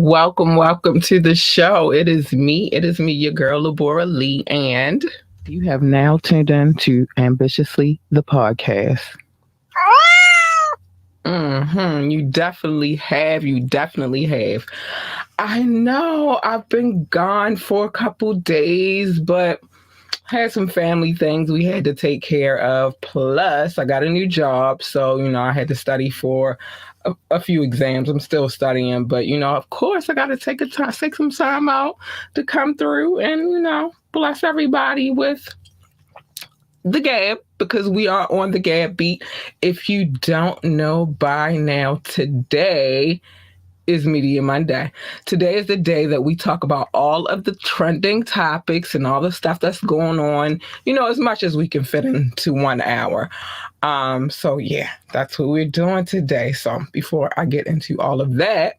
Welcome to the show. It is me, your girl, Labora Lee, and you have now tuned in to Ambitiously the podcast. You definitely have. I know I've been gone for a couple days, but had some family things we had to take care of. Plus, I got a new job, so I had to study for a few exams. I'm still studying, but of course, I got to take some time out to come through and bless everybody with the Gab because we are on the Gab beat. If you don't know by now, today is Media Monday. Today is the day that we talk about all of the trending topics and all the stuff that's going on, as much as we can fit into 1 hour. So yeah, that's what we're doing today. So before I get into all of that,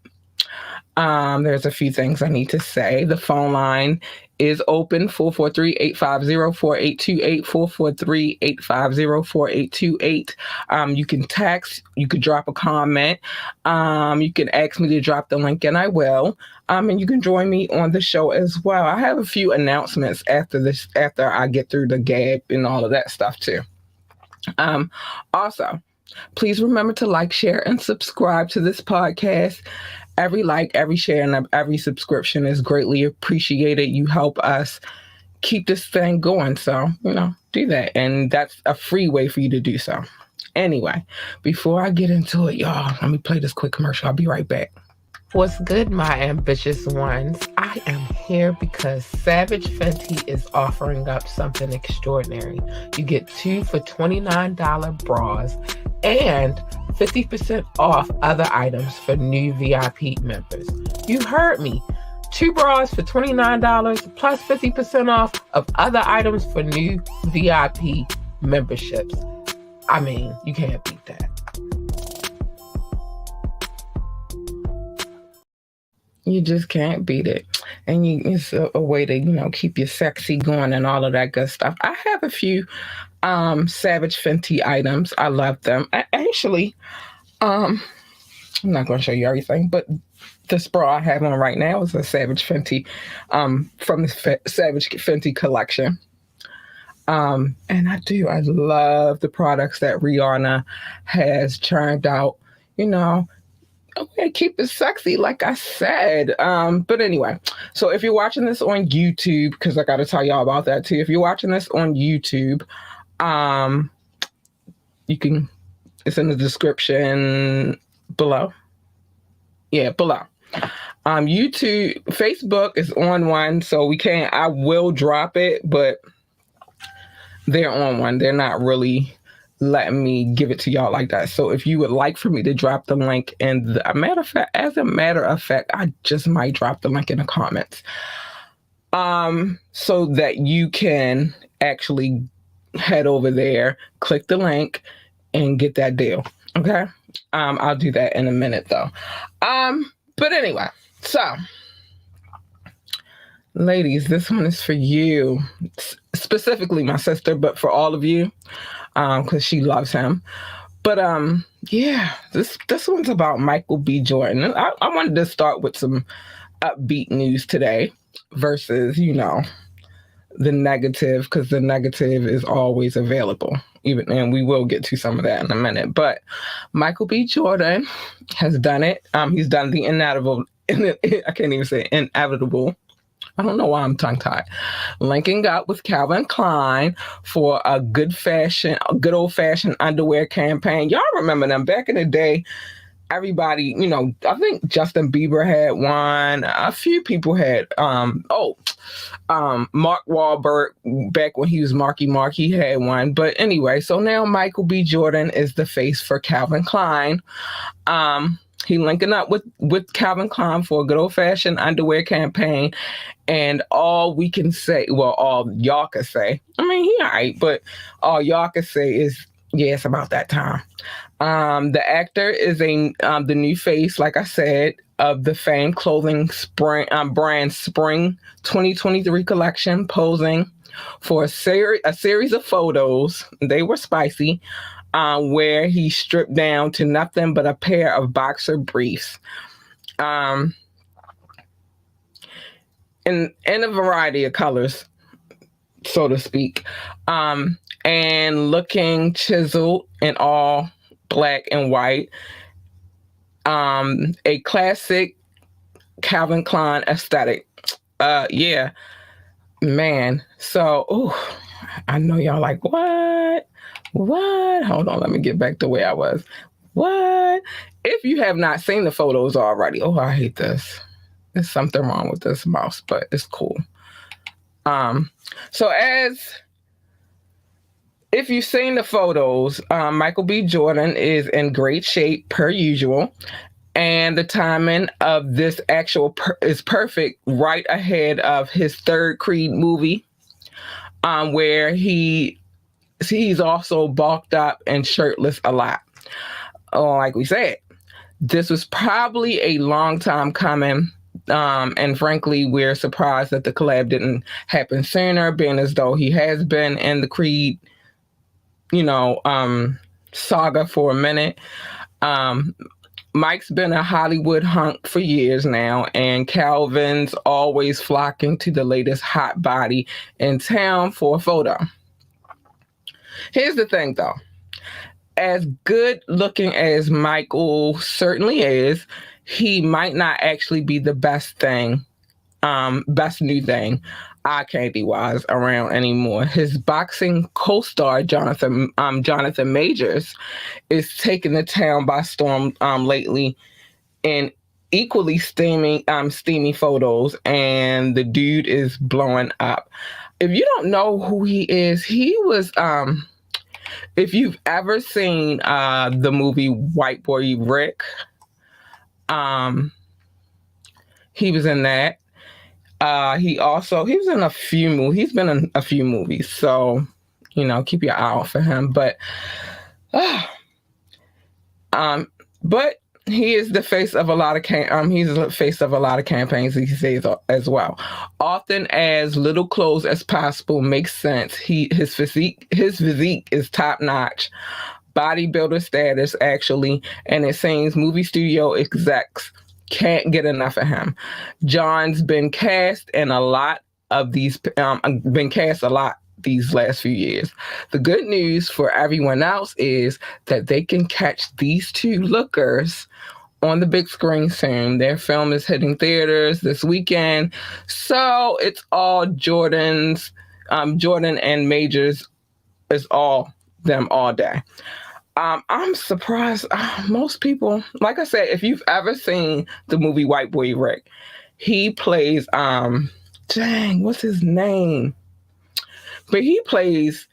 there's a few things I need to say. The phone line is open 443-850-4828, 443-850-4828. You can text, you could drop a comment, you can ask me to drop the link and I will. And you can join me on the show as well. I have a few announcements after I get through the Gab and all of that stuff too. Also, please remember to like, share, and subscribe to this podcast. Every like, every share, and every subscription is greatly appreciated. You help us keep this thing going. So, do that. And that's a free way for you to do so. Anyway, before I get into it, y'all, let me play this quick commercial. I'll be right back. What's good, my ambitious ones? I am here because Savage Fenty is offering up something extraordinary. You get 2 for $29 bras and 50% off other items for new VIP members. You heard me. 2 bras for $29 plus 50% off of other items for new VIP memberships. I mean, you can't beat that. You just can't beat it. And it's a way to, keep your sexy going and all of that good stuff. I have a few Savage Fenty items. I love them. Actually, I'm not going to show you everything, but this bra I have on right now is a Savage Fenty from the Savage Fenty collection. And I love the products that Rihanna has churned out, Okay, keep it sexy, like I said. But anyway, so if you're watching this on YouTube, because I got to tell y'all about that too. If you're watching this on YouTube, it's in the description below. Yeah, below. YouTube, Facebook is on one, so I will drop it, but they're on one. They're not really letting me give it to y'all like that. So if you would like for me to drop the link, and as a matter of fact, I just might drop the link in the comments, so that you can actually head over there, click the link, and get that deal. Okay, I'll do that in a minute though. But anyway, so ladies, this one is for you, specifically my sister, but for all of you. Because she loves him. But yeah, this one's about Michael B. Jordan. I wanted to start with some upbeat news today versus, the negative, because the negative is always available. And we will get to some of that in a minute. But Michael B. Jordan has done it. He's done the inevitable. I can't even say inevitable. I don't know why I'm tongue-tied. Linking up with Calvin Klein for a good old-fashioned underwear campaign. Y'all remember them back in the day? Everybody, I think Justin Bieber had one. A few people had. Mark Wahlberg, back when he was Marky Mark, he had one. But anyway, so now Michael B. Jordan is the face for Calvin Klein. He linking up with Calvin Klein for a good old-fashioned underwear campaign. And all we can say, well, all y'all can say, I mean, he all right, but all y'all can say is, yeah, it's about that time. The actor is the new face, like I said, of the famed clothing brand Spring 2023 collection, posing for a series of photos. They were spicy. Where he stripped down to nothing but a pair of boxer briefs. in a variety of colors, so to speak, and looking chiseled in all black and white. A classic Calvin Klein aesthetic. Yeah, man. So, I know y'all like, what? What? Hold on, let me get back to where I was. What? If you have not seen the photos already, I hate this. There's something wrong with this mouse, but it's cool. So if you've seen the photos, Michael B. Jordan is in great shape per usual. And the timing of this is perfect right ahead of his third Creed movie, where he's also bulked up and shirtless a lot. Like we said, this was probably a long time coming. And frankly, we're surprised that the collab didn't happen sooner, being as though he has been in the Creed, saga for a minute. Mike's been a Hollywood hunk for years now, and Calvin's always flocking to the latest hot body in town for a photo. Here's the thing, though. As good looking as Michael certainly is, he might not actually be the best new thing, eye candy wise, around anymore. His boxing co-star Jonathan Majors is taking the town by storm lately in equally steamy photos, and the dude is blowing up. If you don't know who he is, he was if you've ever seen the movie White Boy Rick, he was in that. He was in a few movies. He's been in a few movies, so keep your eye out for him. But he is the face of a lot of he's the face of a lot of campaigns these days as well. Often as little clothes as possible makes sense. His physique is top notch, bodybuilder status actually, and it seems movie studio execs can't get enough of him. John's been cast in a lot these last few years. The good news for everyone else is that they can catch these two lookers on the big screen soon. Their film is hitting theaters this weekend, so it's all Jordan and Majors is all them all day. I'm surprised. Most people, like I said, if you've ever seen the movie White Boy Rick, he plays, what's his name? But he plays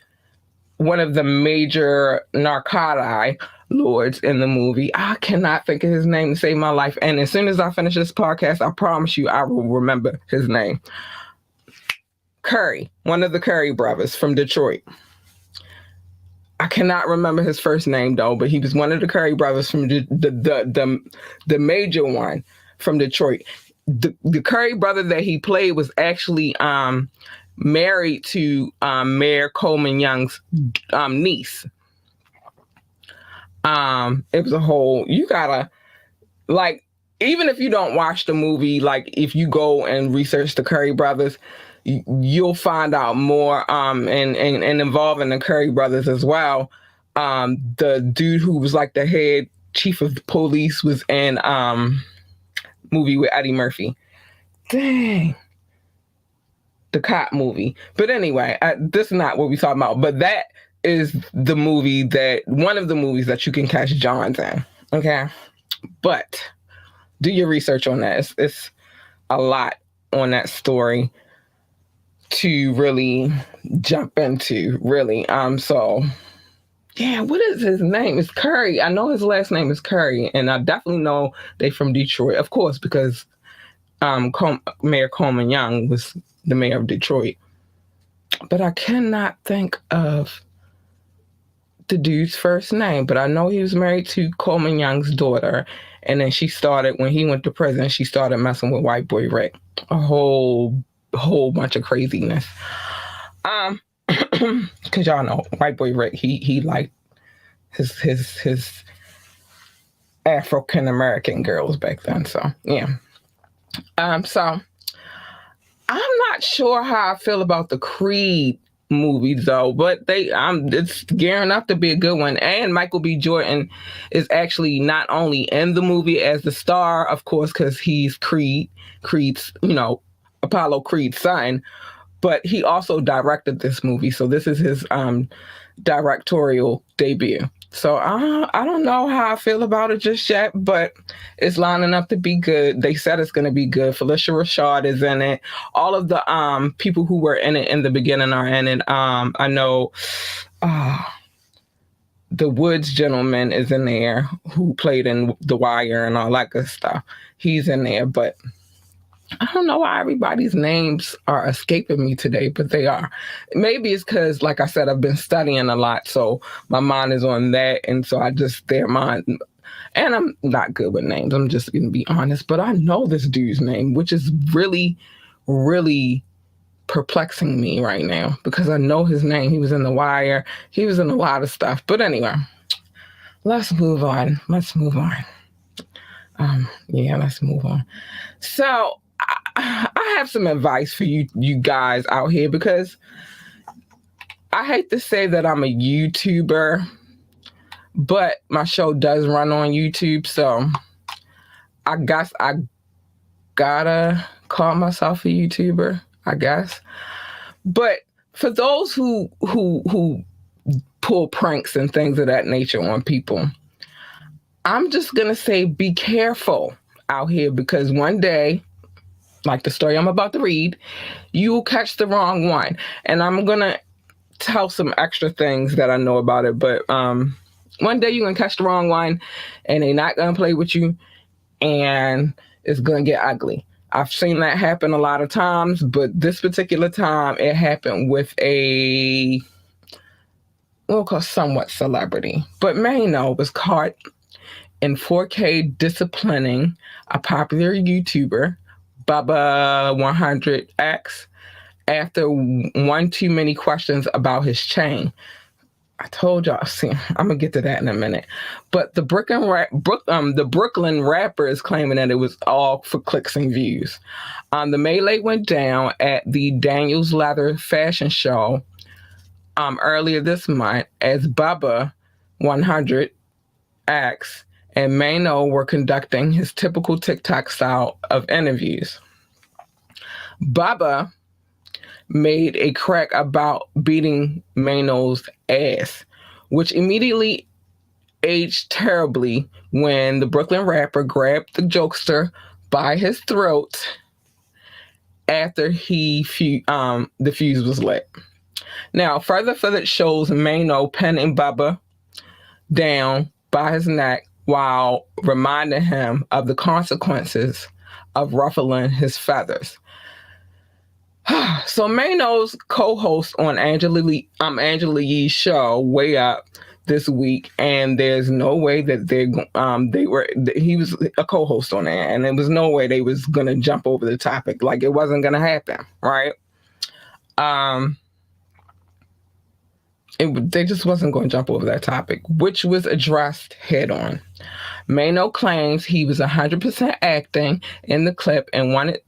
one of the major narcotic lords in the movie. I cannot think of his name to save my life. And as soon as I finish this podcast, I promise you I will remember his name. Curry, one of the Curry brothers from Detroit. I cannot remember his first name though, but he was one of the Curry brothers from the major one from Detroit. The Curry brother that he played was actually married to Mayor Coleman Young's niece. It was a whole, you gotta, like, even if you don't watch the movie, like if you go and research the Curry brothers, you'll find out more and involving the Curry brothers as well. The dude who was like the head chief of the police was in movie with Eddie Murphy. Dang. The cop movie. But anyway, this is not what we're talking about. But that is one of the movies that you can catch John's in. Okay? But do your research on that. It's a lot on that story to really jump into, really. So yeah, what is his name? It's Curry. I know his last name is Curry, and I definitely know they from Detroit, of course, because Mayor Coleman Young was the mayor of Detroit. But I cannot think of the dude's first name, but I know he was married to Coleman Young's daughter, and then when he went to prison, she started messing with White Boy Rick. A whole bunch of craziness. Because y'all know White Boy Rick, he liked his African American girls back then. So yeah. So not sure how I feel about the Creed movies though, but it's gearing up to be a good one. And Michael B. Jordan is actually not only in the movie as the star, of course, because he's Creed's, Apollo Creed's son, but he also directed this movie. So this is his directorial debut. So I don't know how I feel about it just yet, but it's lining up to be good. They said it's going to be good. Phylicia Rashad is in it. All of the people who were in it in the beginning are in it. I know the Woods gentleman is in there who played in The Wire and all that good stuff. He's in there, but I don't know why everybody's names are escaping me today, but they are. Maybe it's because, like I said, I've been studying a lot, so my mind is on that, and so their mind. And I'm not good with names, I'm just going to be honest, but I know this dude's name, which is really, really perplexing me right now because I know his name. He was in The Wire. He was in a lot of stuff. But anyway, let's move on. Let's move on. So I have some advice for you guys out here because I hate to say that I'm a YouTuber, but my show does run on YouTube, so I guess I gotta call myself a YouTuber, I guess. But for those who pull pranks and things of that nature on people, I'm just gonna say be careful out here because one day, like the story I'm about to read, you will catch the wrong one. And I'm going to tell some extra things that I know about it. But one day you're going to catch the wrong one and they're not going to play with you and it's going to get ugly. I've seen that happen a lot of times, but this particular time it happened with we'll call somewhat celebrity. But Maino was caught in 4K disciplining a popular YouTuber, Bubba 100X, after one too many questions about his chain. I told y'all, see, I'm gonna get to that in a minute. But the Brooklyn rapper is claiming that it was all for clicks and views. The melee went down at the Daniels Leather fashion show earlier this month as Bubba 100X and Maino were conducting his typical TikTok style of interviews. Bubba made a crack about beating Maino's ass, which immediately aged terribly when the Brooklyn rapper grabbed the jokester by his throat after the fuse was lit. Now, further footage shows Maino pinning Bubba down by his neck while reminding him of the consequences of ruffling his feathers. So Maino's co-host on Angela Yee's show, Way Up, this week, and there's no way that he was a co-host on that, and there was no way they was gonna jump over the topic. Like it wasn't gonna happen, right? They just wasn't going to jump over that topic, which was addressed head on. Maino claims he was 100% acting in the clip and wanted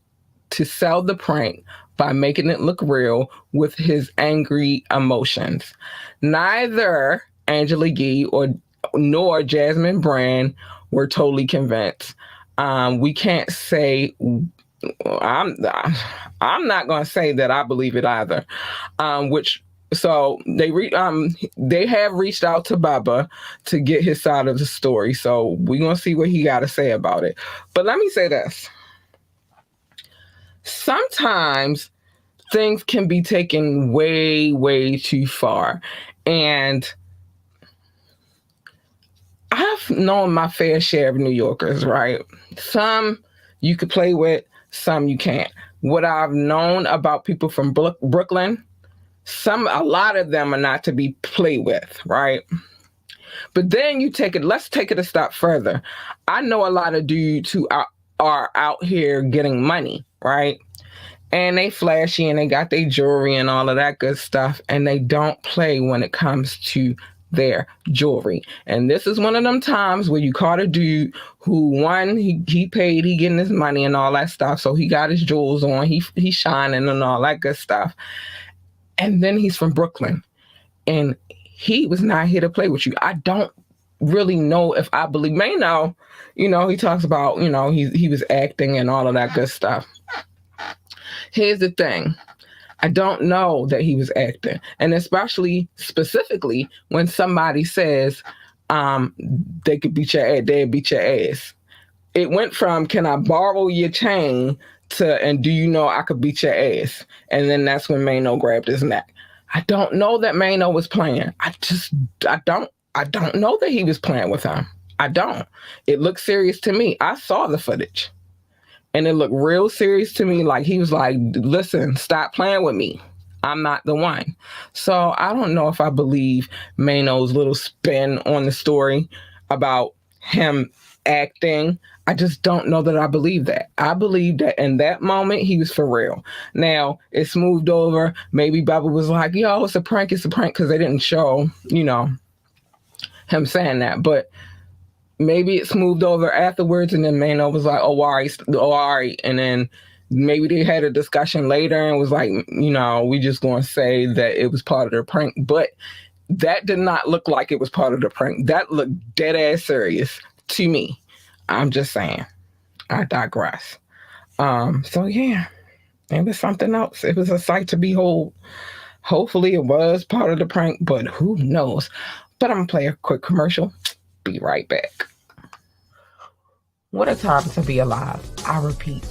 to sell the prank by making it look real with his angry emotions. Neither Angela Yee nor Jasmine Brand were totally convinced. We can't say, I'm not going to say that I believe it either, So they have reached out to Bubba to get his side of the story. So we're going to see what he got to say about it. But let me say this. Sometimes things can be taken way, way too far. And I've known my fair share of New Yorkers, right? Some you could play with, some you can't. What I've known about people from Brooklyn, a lot of them are not to be played with, right? But then let's take it a step further. I know a lot of dudes who are out here getting money, right? And they flashy and they got their jewelry and all of that good stuff. And they don't play when it comes to their jewelry. And this is one of them times where you caught a dude who, one, he paid, he getting his money and all that stuff. So he got his jewels on, he shining and all that good stuff. And then he's from Brooklyn. And he was not here to play with you. I don't really know if I believe Mano, he talks about, he was acting and all of that good stuff. Here's the thing. I don't know that he was acting. And especially specifically when somebody says they could beat your ass, they'd beat your ass. It went from, can I borrow your chain, to, and do you know I could beat your ass? And then that's when Mano grabbed his neck. I don't know that Mano was playing. I don't know that he was playing with him. I don't. It looked serious to me. I saw the footage. And it looked real serious to me. Like he was like, listen, stop playing with me. I'm not the one. So I don't know if I believe Mano's little spin on the story about him acting. I just don't know that I believe that. I believe that in that moment, he was for real. Now, it's moved over. Maybe Bubba was like, yo, it's a prank, because they didn't show, him saying that. But maybe it's moved over afterwards, and then Mano was like, all right. And then maybe they had a discussion later and was like, we just going to say that it was part of the prank. But that did not look like it was part of the prank. That looked dead ass serious to me. I'm just saying. I digress. So yeah, it was something else. It was a sight to behold. Hopefully it was part of the prank, but who knows? But I'm going to play a quick commercial. Be right back. What a time to be alive. I repeat,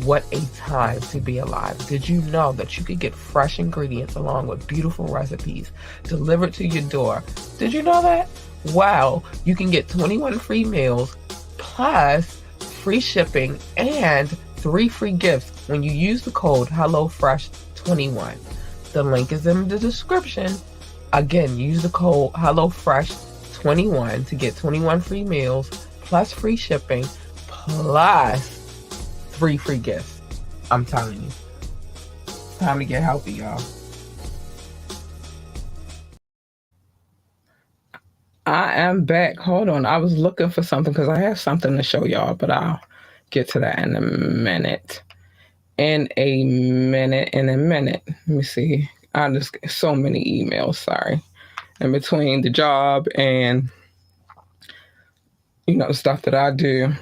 what a time to be alive. Did you know that you could get fresh ingredients along with beautiful recipes delivered to your door? Did you know that? Wow, you can get 21 free meals plus free shipping and 3 free gifts when you use the code HelloFresh21. The link is in the description. Again, use the code HelloFresh21 to get 21 free meals plus free shipping plus 3 free gifts. I'm telling you. It's time to get healthy, y'all. I am back. Hold on. I was looking for something because I have something to show y'all, but I'll get to that in a minute. Let me see. I just get so many emails, sorry. In between the job and, the stuff that I do.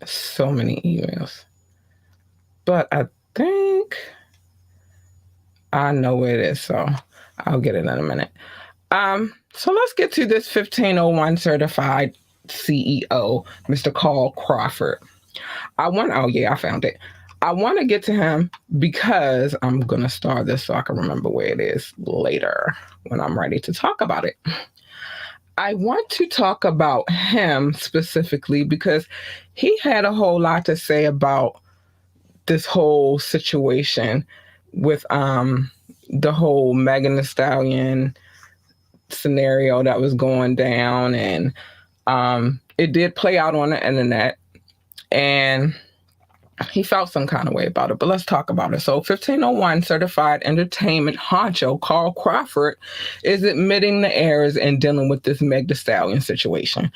So many emails. But I think I know where it is, so I'll get it in a minute. So let's get to this 1501 certified CEO, Mr. Carl Crawford. I found it. I want to get to him because I'm going to start this so I can remember where it is later when I'm ready to talk about it. I want to talk about him specifically because he had a whole lot to say about this whole situation with the whole Megan Thee Stallion scenario that was going down, and it did play out on the internet, and he felt some kind of way about it, but let's talk about it. So 1501 certified entertainment honcho Carl Crawford is admitting the errors in dealing with this Meg Thee Stallion situation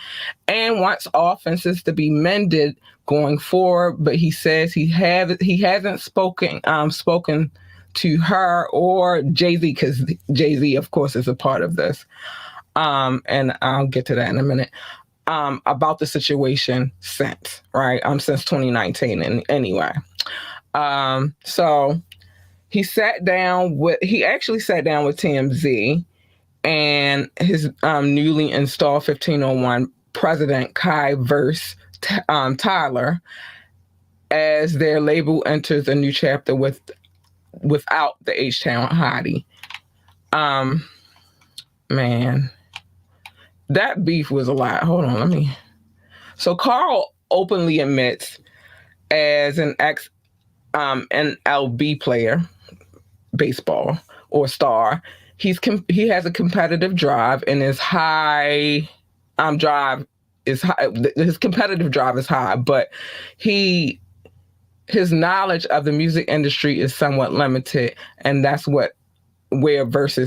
and wants offenses to be mended going forward, but he says he hasn't spoken to her or Jay-Z, because Jay-Z, of course, is a part of this. And I'll get to that in a minute. About the situation since 2019. And anyway, so he actually sat down with TMZ and his newly installed 1501 president, Kai Verse Tyler, as their label enters a new chapter without the H-Town hottie. Man, that beef was a lot. Hold on, So Carl openly admits, as an ex MLB player, baseball or star, he has a competitive drive, and his drive is high. His competitive drive is high, but his knowledge of the music industry is somewhat limited, and that's what where Verse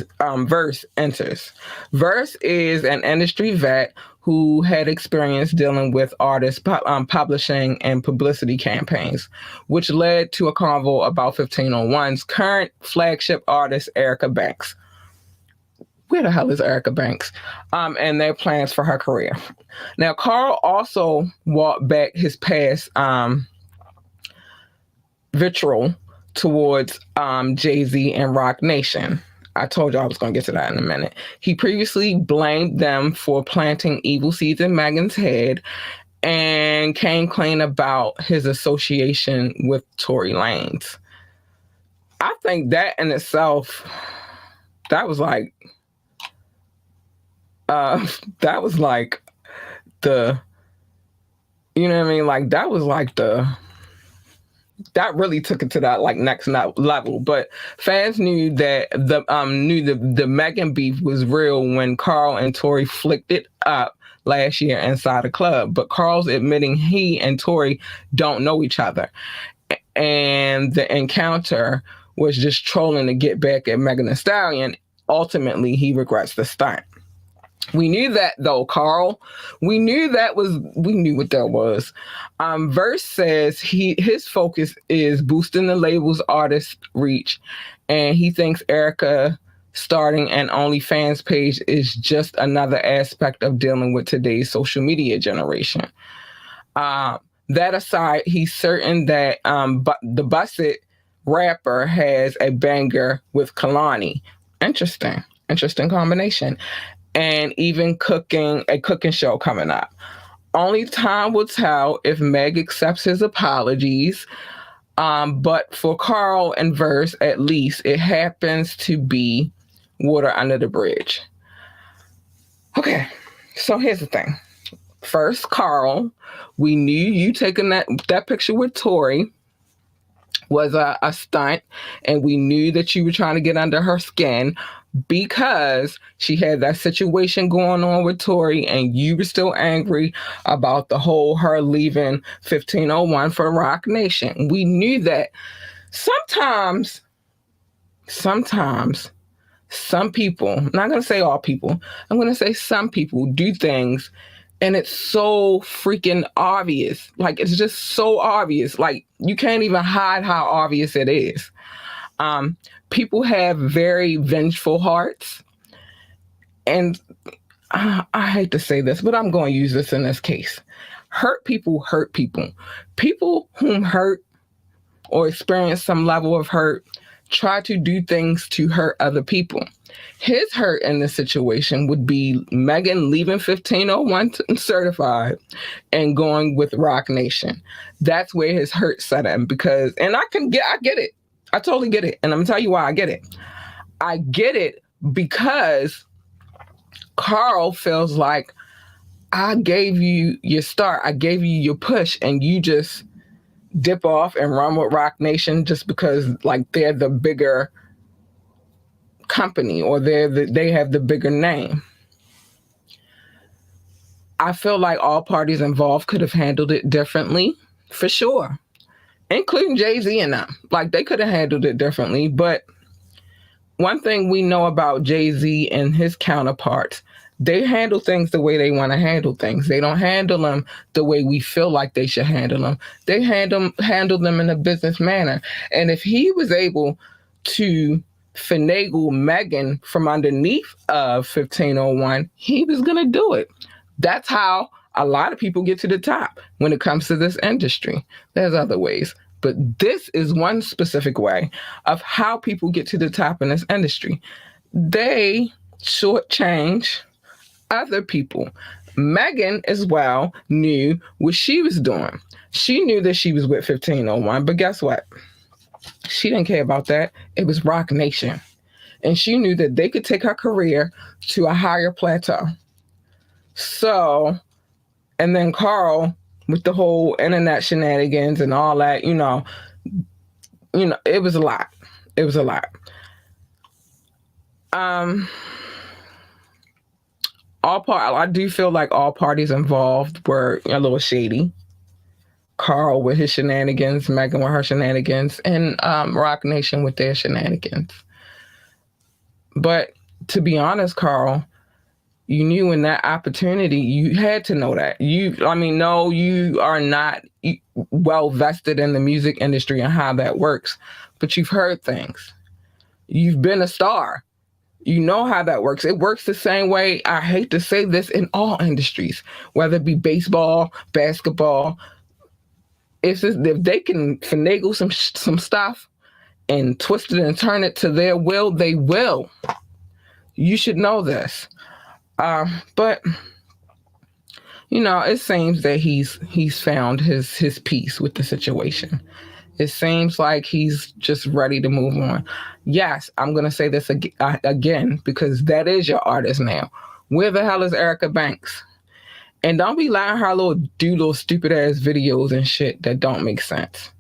enters. Verse is an industry vet who had experience dealing with artists, publishing, and publicity campaigns, which led to a convo about 1501's current flagship artist, Erica Banks. Where the hell is Erica Banks? And their plans for her career. Now, Carl also walked back his past vitriol towards Jay-Z and Roc Nation. I told you I was going to get to that in a minute. He previously blamed them for planting evil seeds in Megan's head and came clean about his association with Tory Lanez. I think that in itself, that was like the, you know what I mean? Like that was like that really took it to that like next level. But fans knew that the Megan beef was real when Carl and Tory flicked it up last year inside a club. But Carl's admitting he and Tory don't know each other, and the encounter was just trolling to get back at Megan Thee Stallion. Ultimately, he regrets the stunt. We knew that though, Carl. We knew what that was. Verse says his focus is boosting the label's artist reach, and he thinks Erica starting an OnlyFans page is just another aspect of dealing with today's social media generation. That aside, he's certain that the Busset rapper has a banger with Kalani. Interesting combination. And even a cooking show coming up. Only time will tell if Meg accepts his apologies. But for Carl and Verse, at least, it happens to be water under the bridge. Okay, so here's the thing. First, Carl, we knew you taking that picture with Tory was a stunt, and we knew that you were trying to get under her skin because she had that situation going on with Tory, and you were still angry about the whole her leaving 1501 for Roc Nation. We knew that. Sometimes some people, I'm not going to say all people, I'm going to say some people do things and it's so freaking obvious. Like, it's just so obvious. Like, you can't even hide how obvious it is. People have very vengeful hearts. And I hate to say this, but I'm going to use this in this case. Hurt people hurt people. People whom hurt or experience some level of hurt try to do things to hurt other people. His hurt in this situation would be Megan leaving 1501 certified and going with Roc Nation. That's where his hurt set in, because, and I get it. I totally get it. And I'm going to tell you why I get it. I get it because Carl feels like I gave you your start. I gave you your push and you just dip off and run with Roc Nation just because like they're the bigger company or they have the bigger name. I feel like all parties involved could have handled it differently, for sure. Including Jay-Z and them. Like, they could have handled it differently. But one thing we know about Jay-Z and his counterparts, they handle things the way they want to handle things. They don't handle them the way we feel like they should handle them. They handle them in a business manner. And if he was able to finagle Megan from underneath of 1501, he was going to do it. That's how a lot of people get to the top when it comes to this industry. There's other ways, but this is one specific way of how people get to the top in this industry. They shortchange other people. Megan as well knew what she was doing. She knew that she was with 1501, but guess what? She didn't care about that. It was Roc Nation. And she knew that they could take her career to a higher plateau. So, and then Carl, with the whole internet shenanigans and all that, you know, it was a lot. It was a lot. I do feel like all parties involved were a little shady. Carl with his shenanigans, Megan with her shenanigans, and Roc Nation with their shenanigans. But to be honest, Carl, you knew in that opportunity, you had to know that. No, you are not well vested in the music industry and how that works, but you've heard things. You've been a star. You know how that works. It works the same way, I hate to say this, in all industries, whether it be baseball, basketball. It's just, if they can finagle some stuff and twist it and turn it to their will, they will. You should know this. But it seems that he's found his peace with the situation. It seems like he's just ready to move on. Yes, I'm going to say this again, because that is your artist now. Where the hell is Erica Banks? And don't be letting her do little stupid ass videos and shit that don't make sense.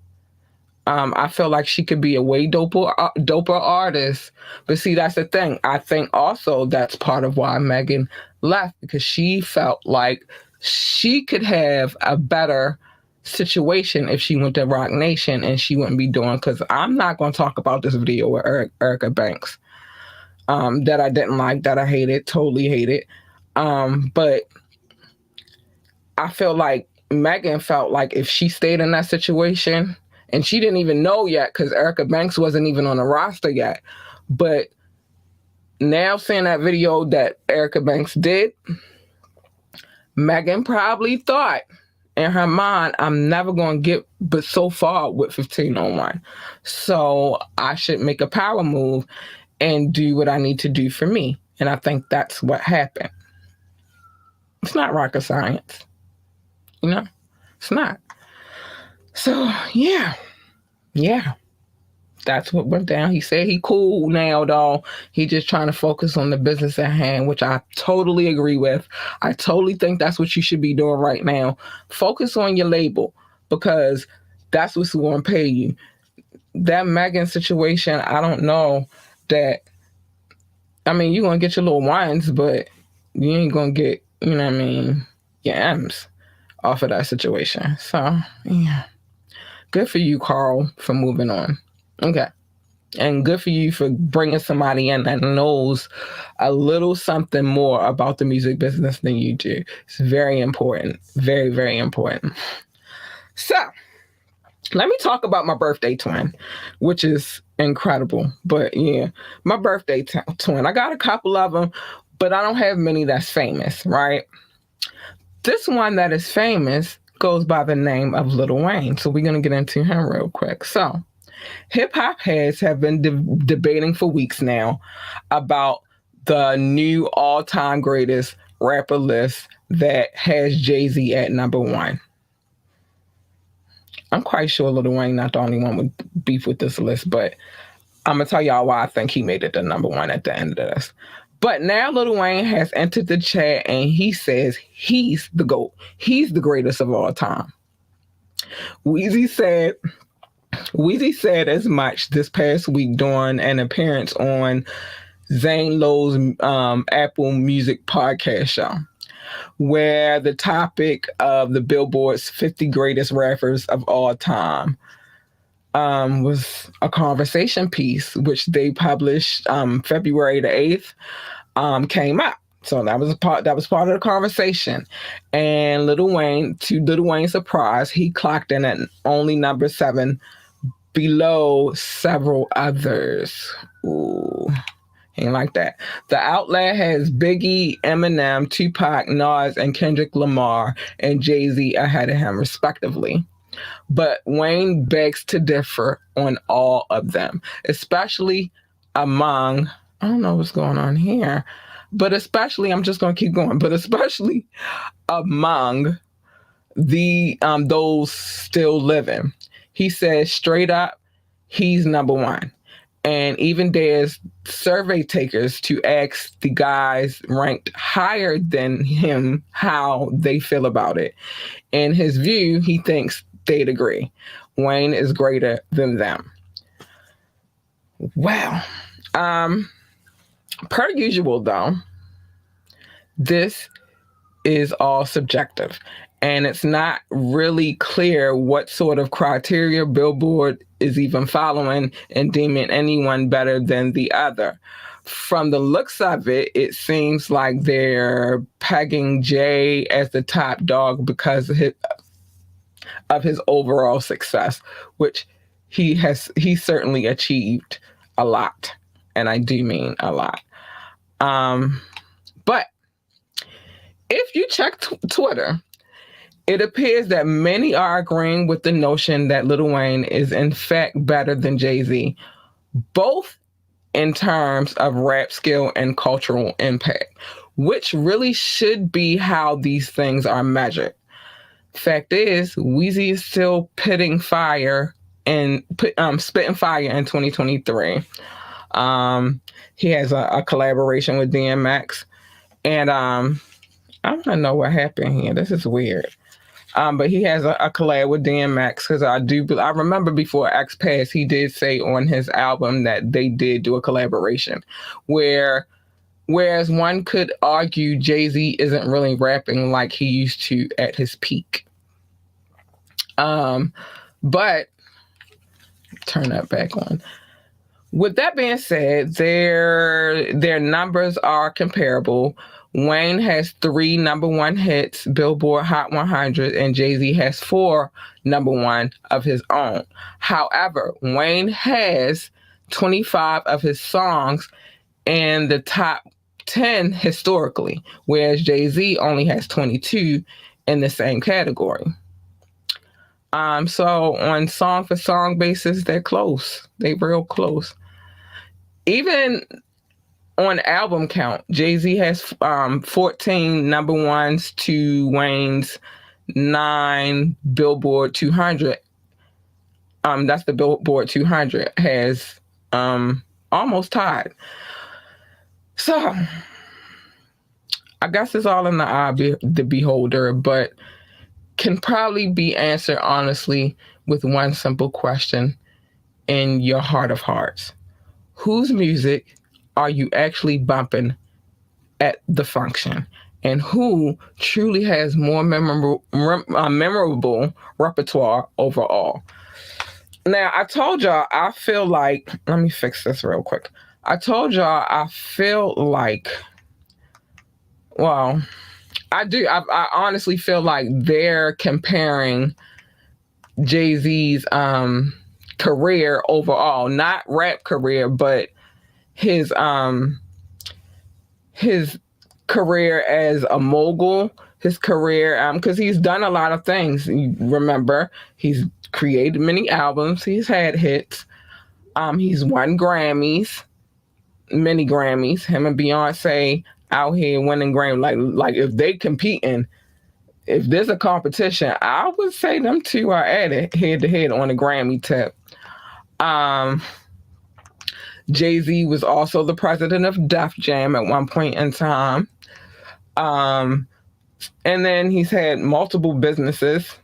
I feel like she could be a way doper artist. But see, that's the thing. I think also that's part of why Megan left, because she felt like she could have a better situation if she went to Roc Nation, and she wouldn't be doing, because I'm not going to talk about this video with Erica Banks that I didn't like, that I hated, totally hated. But I feel like Megan felt like if she stayed in that situation, and she didn't even know yet because Erica Banks wasn't even on the roster yet, but now seeing that video that Erica Banks did, Megan probably thought in her mind, I'm never going to get but so far with 1501. So I should make a power move and do what I need to do for me. And I think that's what happened. It's not rocket science. It's not. So, yeah. That's what went down. He said he cool now, though. He just trying to focus on the business at hand, which I totally agree with. I totally think that's what you should be doing right now. Focus on your label, because that's what's going to pay you. That Megan situation, I don't know that. I mean, you're going to get your little wines, but you ain't going to get, your M's off of that situation. So, yeah. Good for you, Carl, for moving on. Okay. And good for you for bringing somebody in that knows a little something more about the music business than you do. It's very important. Very, very important. So, let me talk about my birthday twin, which is incredible. But yeah, my birthday twin. I got a couple of them, but I don't have many that's famous, right? This one that is famous goes by the name of Lil Wayne. So we're going to get into him real quick. So hip-hop heads have been debating for weeks now about the new all-time greatest rapper list that has Jay-Z at number one. I'm quite sure Lil Wayne not the only one with beef with this list, but I'm going to tell y'all why I think he made it the number one at the end of this. But now Lil Wayne has entered the chat and he says he's the GOAT. He's the greatest of all time. Weezy said as much this past week during an appearance on Zane Lowe's Apple Music podcast show, where the topic of the Billboard's 50 greatest rappers of all time was a conversation piece, which they published February the 8th, came up. So that was part of the conversation. And Lil Wayne, to Lil Wayne's surprise, he clocked in at only number 7, below several others. Ooh, ain't like that. The outlet has Biggie, Eminem, Tupac, Nas, and Kendrick Lamar, and Jay-Z ahead of him, respectively. But Wayne begs to differ on all of them, especially among, I don't know what's going on here, but especially, I'm just going to keep going, but especially among the those still living. He says straight up, he's number one. And even dares survey takers to ask the guys ranked higher than him how they feel about it. In his view, he thinks they'd agree. Wayne is greater than them. Well, per usual though, this is all subjective. And it's not really clear what sort of criteria Billboard is even following and deeming anyone better than the other. From the looks of it, it seems like they're pegging Jay as the top dog because of his overall success, which he certainly achieved a lot, and I do mean a lot. But if you check Twitter, it appears that many are agreeing with the notion that Lil Wayne is in fact better than Jay-Z, both in terms of rap skill and cultural impact, which really should be how these things are measured. Fact is, Weezy is still spitting fire in 2023. He has a collaboration with DMX, and I don't know what happened here. This is weird. But he has a collab with DMX because I remember before X passed, he did say on his album that they did do a collaboration whereas one could argue Jay-Z isn't really rapping like he used to at his peak. But turn that back on. With that being said, their numbers are comparable. Wayne has 3 number 1 hits, Billboard Hot 100, and Jay-Z has 4 number 1 of his own. However, Wayne has 25 of his songs in the top 10 historically, whereas Jay-Z only has 22 in the same category. So on song for song basis, they're close. They real close. Even on album count, Jay-Z has 14 number 1s to Wayne's 9 Billboard 200. That's the Billboard 200 has almost tied. So I guess it's all in the eye of the beholder, but can probably be answered honestly with one simple question in your heart of hearts. Whose music are you actually bumping at the function? And who truly has more memorable repertoire overall? Now, I told y'all, I feel like, let me fix this real quick. I told y'all, I feel like, well, I do. I honestly feel like they're comparing Jay-Z's career overall, not rap career, but his career as a mogul, his career, because he's done a lot of things. You remember, he's created many albums, he's had hits, he's won Grammys, many Grammys. Him and Beyonce out here winning Grammy. Like if they competing, if there's a competition, I would say them two are at it head to head on the Grammy tip. Jay-Z was also the president of Def Jam at one point in time. And then he's had multiple businesses.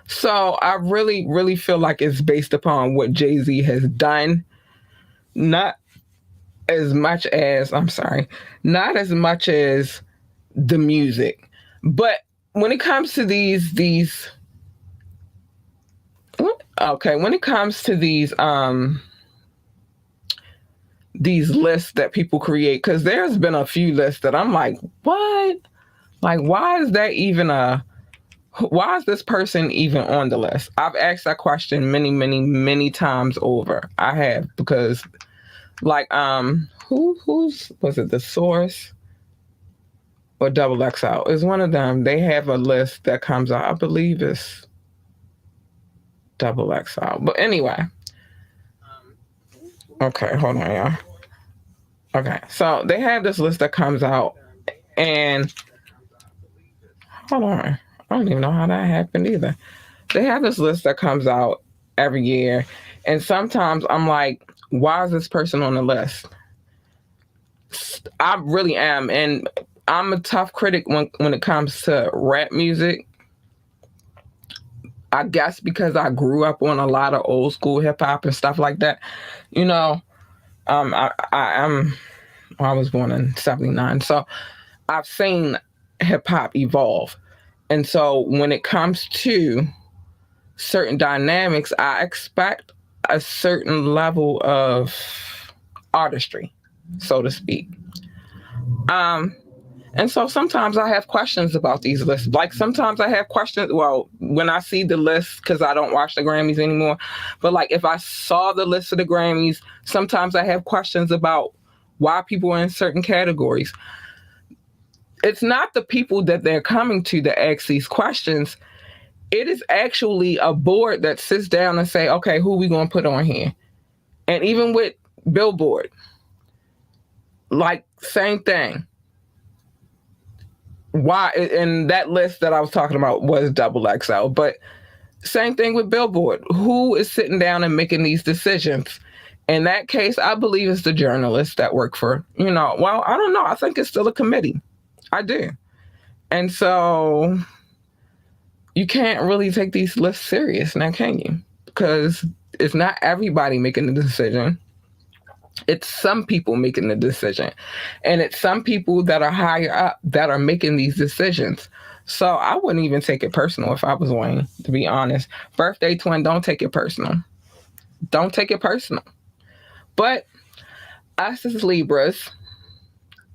So I really, really feel like it's based upon what Jay-Z has done, not as much as the music. But when it comes to these lists that people create, because there's been a few lists that I'm like, what? Like, why is this person even on the list? I've asked that question many, many, many times over. I have, because like, who's was it, The Source or Double XL? Is one of them. They have a list that comes out. I believe it's Double XL. But anyway. Okay, hold on, y'all. Okay, so they have this list that comes out, and hold on. I don't even know how that happened either. They have this list that comes out every year, and sometimes I'm like, why is this person on the list? I really am, and I'm a tough critic when it comes to rap music. I guess because I grew up on a lot of old school hip hop and stuff like that. You know, I was born in 79, so I've seen hip hop evolve. And so when it comes to certain dynamics, I expect a certain level of artistry, so to speak. Um, and so sometimes I have questions about these lists. Like sometimes I have questions. Well, when I see the list, because I don't watch the Grammys anymore, but like if I saw the list of the Grammys, sometimes I have questions about why people are in certain categories. It's not the people that they're coming to that ask these questions. It is actually a board that sits down and say, okay, who we going to put on here? And even with Billboard, like same thing. Why? And that list that I was talking about was double XL, but same thing with Billboard. Who is sitting down and making these decisions? In that case, I believe it's the journalists that work for, well, I don't know. I think it's still a committee. I do. And so you can't really take these lists serious now, can you? Because it's not everybody making the decision. It's some people making the decision. And it's some people that are higher up that are making these decisions. So I wouldn't even take it personal if I was Wayne, to be honest. Birthday twin, don't take it personal. Don't take it personal. But us as Libras,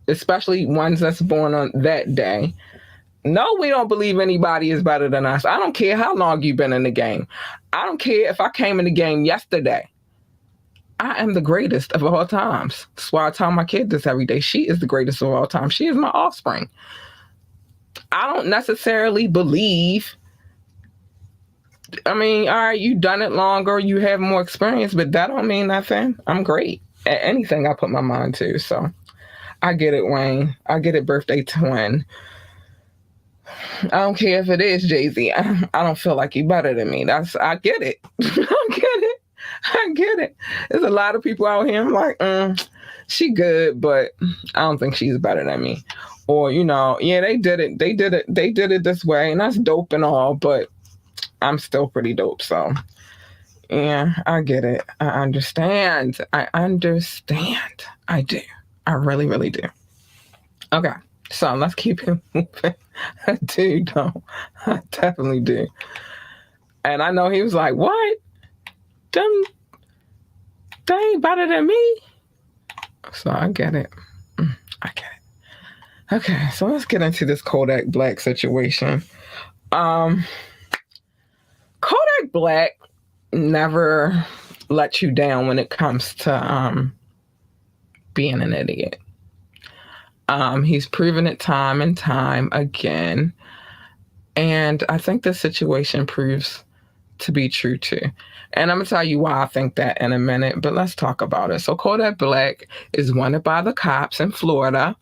especially ones that's born on that day, no, we don't believe anybody is better than us. I don't care how long you've been in the game. I don't care if I came in the game yesterday. I am the greatest of all times. That's why I tell my kid this every day. She is the greatest of all time. She is my offspring. I don't necessarily believe. I mean, all right, you've done it longer, you have more experience, but that don't mean nothing. I'm great at anything I put my mind to. So I get it, Wayne. I get it, birthday twin. I don't care if it is Jay-Z. I don't feel like you're better than me. I get it. I get it. There's a lot of people out here. I'm like, she good, but I don't think she's better than me. Or, yeah, they did it. They did it this way, and that's dope and all, but I'm still pretty dope. So, yeah, I get it. I understand. I do. I really, really do. Okay. So let's keep it moving. I do, though. I definitely do. And I know he was like, what? They ain't better than me. So I get it. I get it. Okay, so let's get into this Kodak Black situation. Kodak Black never lets you down when it comes to being an idiot. He's proven it time and time again. And I think the situation proves to be true too. And I'm going to tell you why I think that in a minute, but let's talk about it. So Kodak Black is wanted by the cops in Florida.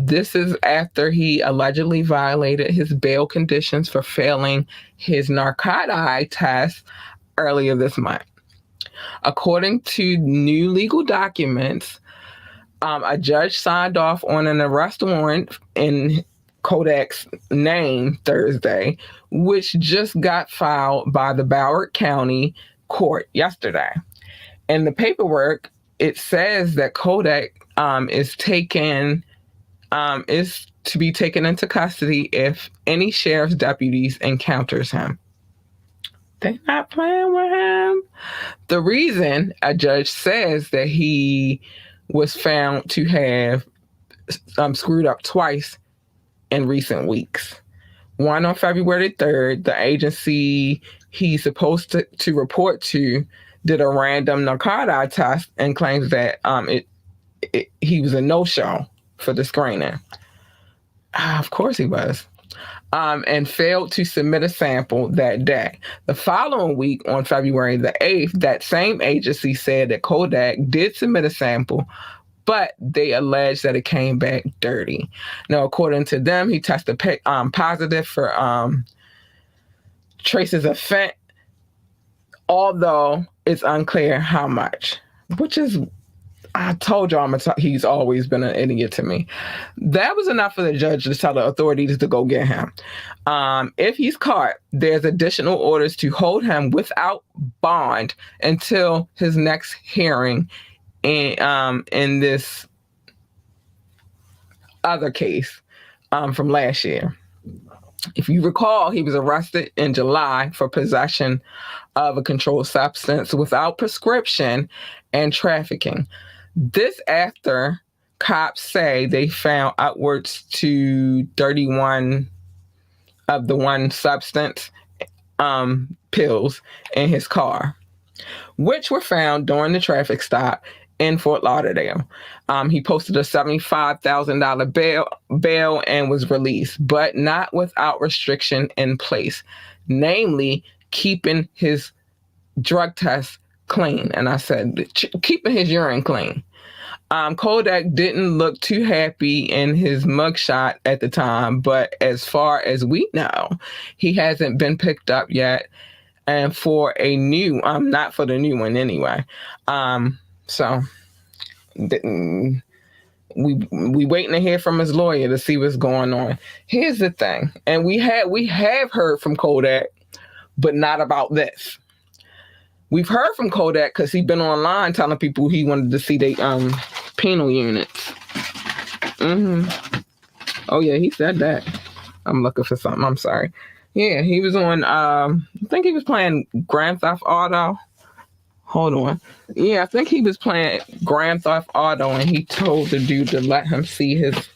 This is after he allegedly violated his bail conditions for failing his narcotic test earlier this month. According to new legal documents, a judge signed off on an arrest warrant in Kodak's name Thursday, which just got filed by the Broward County Court yesterday. In the paperwork, it says that Kodak is to be taken into custody if any sheriff's deputies encounters him. They're not playing with him. The reason a judge says that he was found to have screwed up twice in recent weeks. One on February 3rd, the agency he's supposed to report to did a random narcotic test and claims that he was a no-show for the screening. Of course he was. And failed to submit a sample that day. The following week, on February the 8th, that same agency said that Kodak did submit a sample, but they alleged that it came back dirty. Now, according to them, he tested positive for traces of fent, although it's unclear how much, which is, I told y'all he's always been an idiot to me. That was enough for the judge to tell the authorities to go get him. If he's caught, there's additional orders to hold him without bond until his next hearing in this other case from last year. If you recall, he was arrested in July for possession of a controlled substance without prescription and trafficking. This after cops say they found upwards to 31 of the one substance pills in his car, which were found during the traffic stop in Fort Lauderdale. He posted a $75,000 bail and was released, but not without restriction in place, namely keeping his drug test clean. And I said, keeping his urine clean. Kodak didn't look too happy in his mugshot at the time, but as far as we know, he hasn't been picked up yet. And for a new, not for the new one anyway. So we waiting to hear from his lawyer to see what's going on. Here's the thing, and we have heard from Kodak, but not about this. We've heard from Kodak because he's been online telling people he wanted to see their penal units. Oh yeah, he said that. I'm looking for something. I'm sorry. Yeah, he was on. I think he was playing Grand Theft Auto. Hold on. Yeah, I think he was playing Grand Theft Auto, and he told the dude to let him see his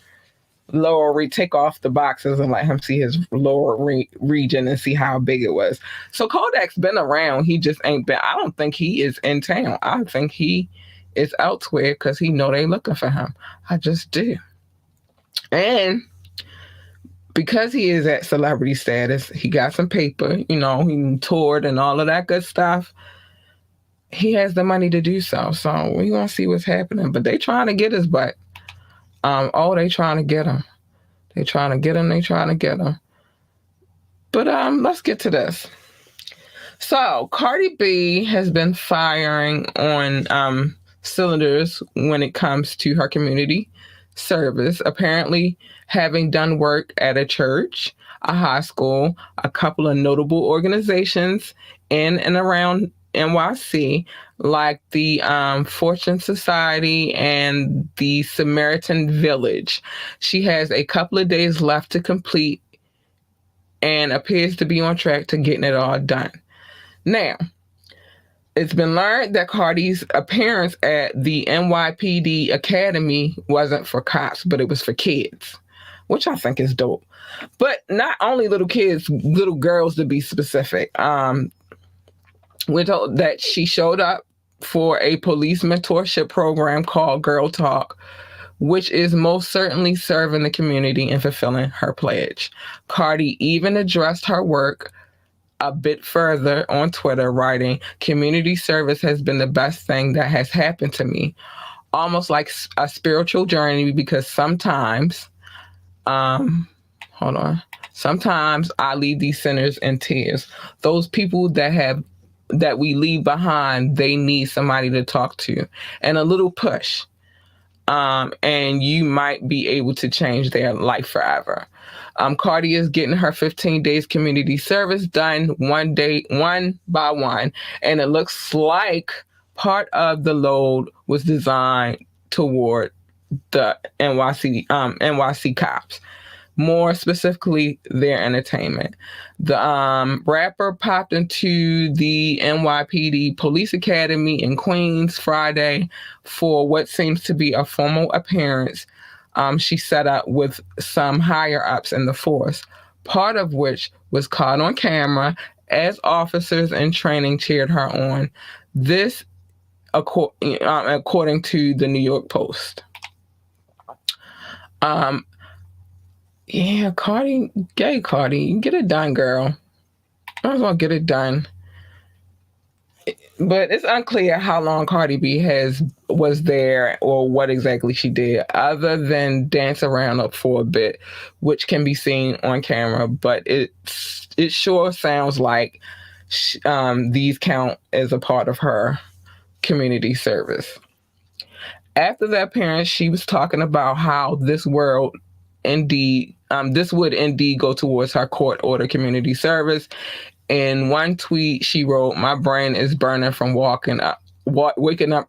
lower take off the boxes and let him see his lower region and see how big it was. So Kodak's been around. He just ain't been. I don't think he is in town. I think he is elsewhere because he know they looking for him. I just do. And because he is at celebrity status, he got some paper, he toured and all of that good stuff. He has the money to do so. So we're going to see what's happening. But they trying to get his butt. They trying to get him. They trying to get him. But let's get to this. So Cardi B has been firing on cylinders when it comes to her community service, apparently having done work at a church, a high school, a couple of notable organizations in and around NYC, like the Fortune Society and the Samaritan Village. She has a couple of days left to complete and appears to be on track to getting it all done. Now, it's been learned that Cardi's appearance at the NYPD Academy wasn't for cops, but it was for kids, which I think is dope. But not only little kids, little girls to be specific. We're told that she showed up for a police mentorship program called Girl Talk, which is most certainly serving the community and fulfilling her pledge. Cardi even addressed her work a bit further on Twitter, writing, "Community service has been the best thing that has happened to me, almost like a spiritual journey, because sometimes I leave these sinners in tears. Those people that we leave behind, they need somebody to talk to and a little push. And you might be able to change their life forever." Cardi is getting her 15 days community service done one by one, and it looks like part of the load was designed toward the NYC cops, more specifically their entertainment. The rapper popped into the NYPD Police Academy in Queens Friday for what seems to be a formal appearance she set up with some higher-ups in the force, part of which was caught on camera as officers in training cheered her on. This, according to the New York Post. Yeah, Cardi, get it done, girl. Might as well get it done. But it's unclear how long Cardi B was there or what exactly she did, other than dance around up for a bit, which can be seen on camera. But it sure sounds like these count as a part of her community service. After the appearance, she was talking about how this would indeed go towards her court order community service. In one tweet, she wrote, "My brain is burning from waking up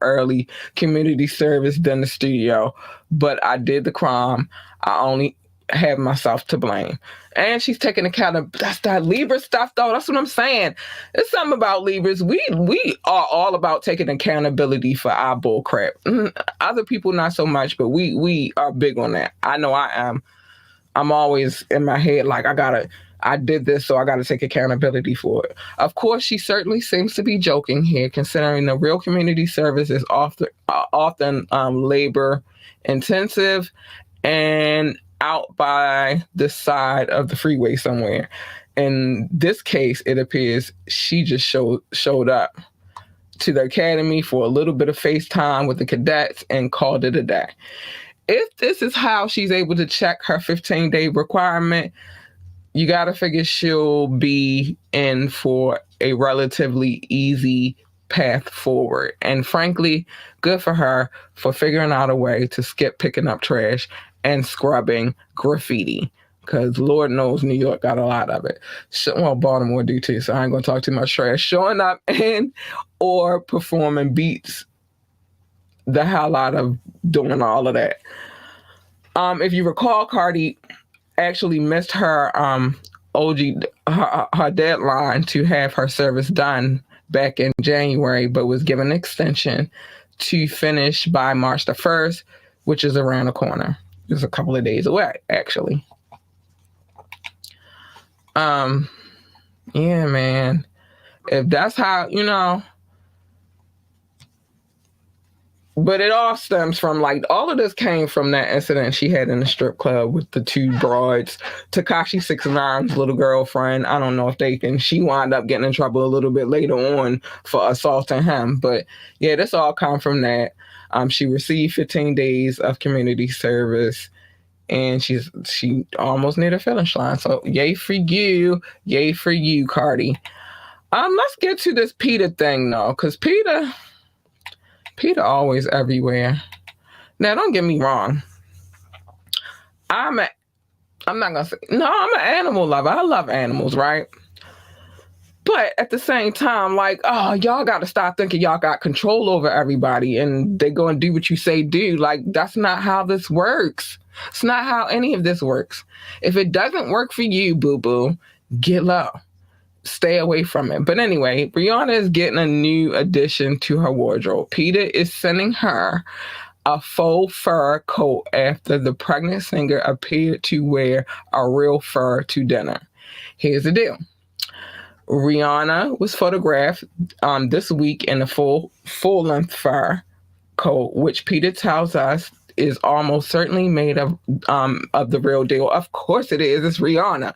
early, community service, then the studio. But I did the crime. I only have myself to blame. And she's taking account of that's that Libra stuff though. That's what I'm saying. It's something about Libras. We are all about taking accountability for our bull crap. Other people not so much, but we are big on that. I know I am. I'm always in my head like I did this, so I gotta take accountability for it. Of course, she certainly seems to be joking here, considering the real community service is often labor intensive and out by the side of the freeway somewhere. In this case, it appears she just showed up to the academy for a little bit of FaceTime with the cadets and called it a day. If this is how she's able to check her 15-day requirement, you got to figure she'll be in for a relatively easy path forward. And frankly, good for her for figuring out a way to skip picking up trash and scrubbing graffiti, because Lord knows New York got a lot of it. Well, Baltimore do too, so I ain't gonna talk too much trash. Showing up and or performing beats the hell out of doing all of that. If you recall, Cardi actually missed her her deadline to have her service done back in January, but was given an extension to finish by March the 1st, which is around the corner. It's a couple of days away, actually. Yeah, man. If that's how, but it all stems from all of this came from that incident she had in the strip club with the two broads, Tekashi 6ix9ine's little girlfriend. I don't know if she wound up getting in trouble a little bit later on for assaulting him. But yeah, this all come from that. She received 15 days of community service, and she almost near the finish line. So yay for you, Cardi. Let's get to this Peter thing though, because Peter always everywhere. Now, don't get me wrong. I'm an animal lover. I love animals, right? But at the same time, y'all got to stop thinking y'all got control over everybody and they're going to do what you say do. That's not how this works. It's not how any of this works. If it doesn't work for you, boo-boo, get low. Stay away from it. But anyway, Rihanna is getting a new addition to her wardrobe. Peter is sending her a faux fur coat after the pregnant singer appeared to wear a real fur to dinner. Here's the deal. Rihanna was photographed this week in a full-length fur coat, which Peter tells us is almost certainly made of the real deal. Of course it is. It's Rihanna.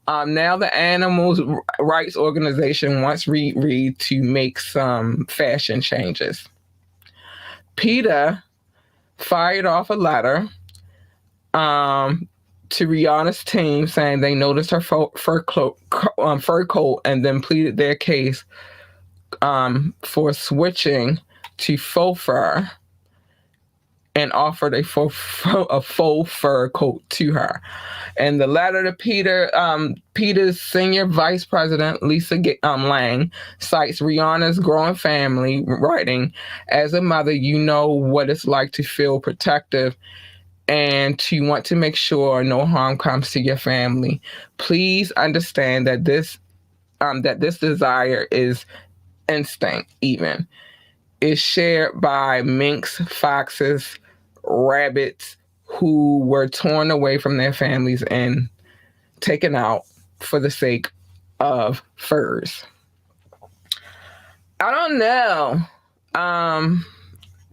Now the animals rights organization wants Reed to make some fashion changes. Peter fired off a letter to Rihanna's team saying they noticed her fur coat and then pleaded their case for switching to faux fur, and offered a faux fur coat to her. And the letter to Peter's senior vice president, Lisa Lang, cites Rihanna's growing family, writing, "As a mother, you know what it's like to feel protective and to want to make sure no harm comes to your family. Please understand that this desire is instinct even. Is shared by minks, foxes, rabbits who were torn away from their families and taken out for the sake of furs." I don't know,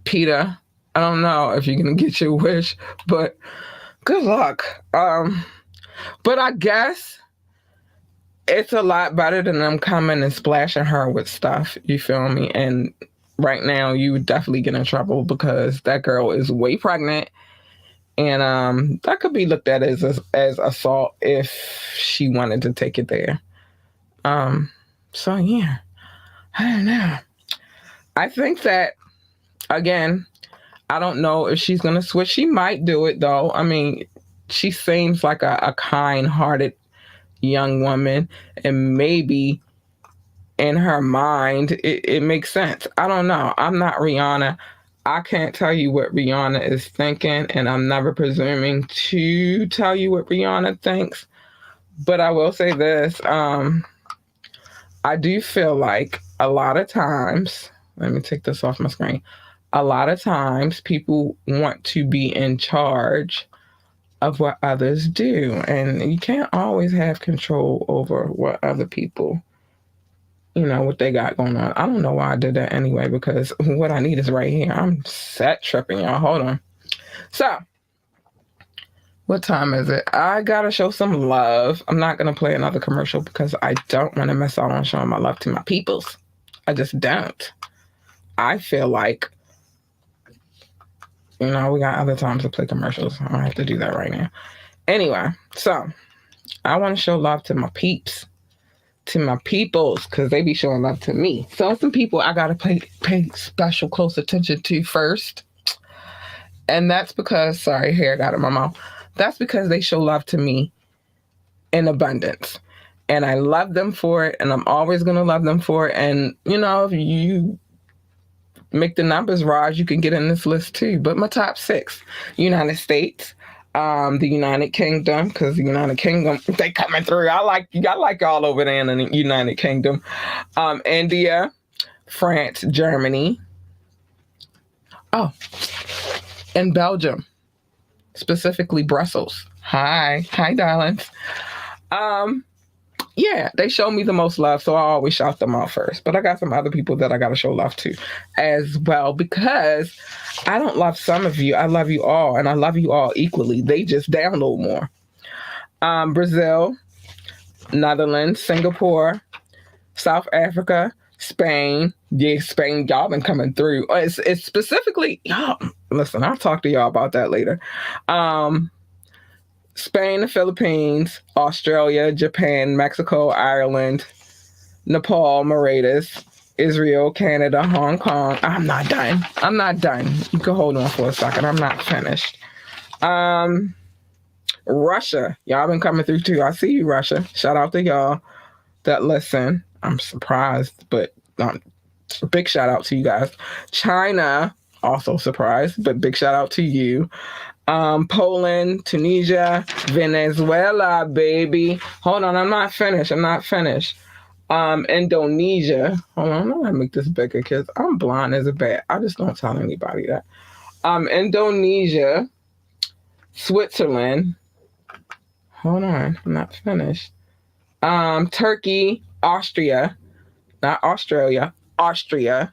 Peter. I don't know if you're going to get your wish, but good luck. But I guess it's a lot better than them coming and splashing her with stuff. You feel me? And right now, you would definitely get in trouble because that girl is way pregnant, and that could be looked at as assault if she wanted to take it there. So yeah, I don't know. I think that, again, I don't know if she's gonna switch. She might do it though. I mean, she seems like a kind-hearted young woman, and maybe in her mind, it makes sense. I don't know. I'm not Rihanna. I can't tell you what Rihanna is thinking, and I'm never presuming to tell you what Rihanna thinks. But I will say this. I do feel like a lot of times, let me take this off my screen. A lot of times people want to be in charge of what others do. And you can't always have control over what other people, what they got going on. I don't know why I did that anyway, because what I need is right here. I'm set tripping, y'all. Hold on. So, what time is it? I gotta show some love. I'm not gonna play another commercial because I don't want to miss out on showing my love to my peoples. I just don't. I feel like, we got other times to play commercials. I don't have to do that right now. Anyway, so I want to show love to my peeps, to my peoples, because they be showing love to me. So some people I gotta pay special close attention to first. And that's because, sorry, hair got in my mouth. That's because they show love to me in abundance. And I love them for it, and I'm always going to love them for it. And, if you make the numbers rise, you can get in this list too. But my top 6, United States, the United Kingdom, because the United Kingdom, they coming through. I like y'all over there in the United Kingdom. India, France, Germany. Oh, and Belgium. Specifically Brussels. Hi, darlings. Yeah, they show me the most love, so I always shout them out first. But I got some other people that I got to show love to as well, because I don't love some of you. I love you all, and I love you all equally. They just download more. Brazil, Netherlands, Singapore, South Africa, Spain. Yeah, Spain, y'all been coming through. It's specifically, y'all, listen, I'll talk to y'all about that later. Spain, the Philippines, Australia, Japan, Mexico, Ireland, Nepal, Mauritius, Israel, Canada, Hong Kong. I'm not done. You can hold on for a second. I'm not finished. Russia. Y'all been coming through too. I see you, Russia. Shout out to y'all that listen. I'm surprised, but big shout out to you guys. China, also surprised, but big shout out to you. Poland, Tunisia, Venezuela, baby. Hold on, I'm not finished. Indonesia. Hold on, I'm gonna make this bigger because I'm blind as a bat. I just don't tell anybody that. Indonesia, Switzerland. Hold on, I'm not finished. Turkey, Austria, not Australia, Austria.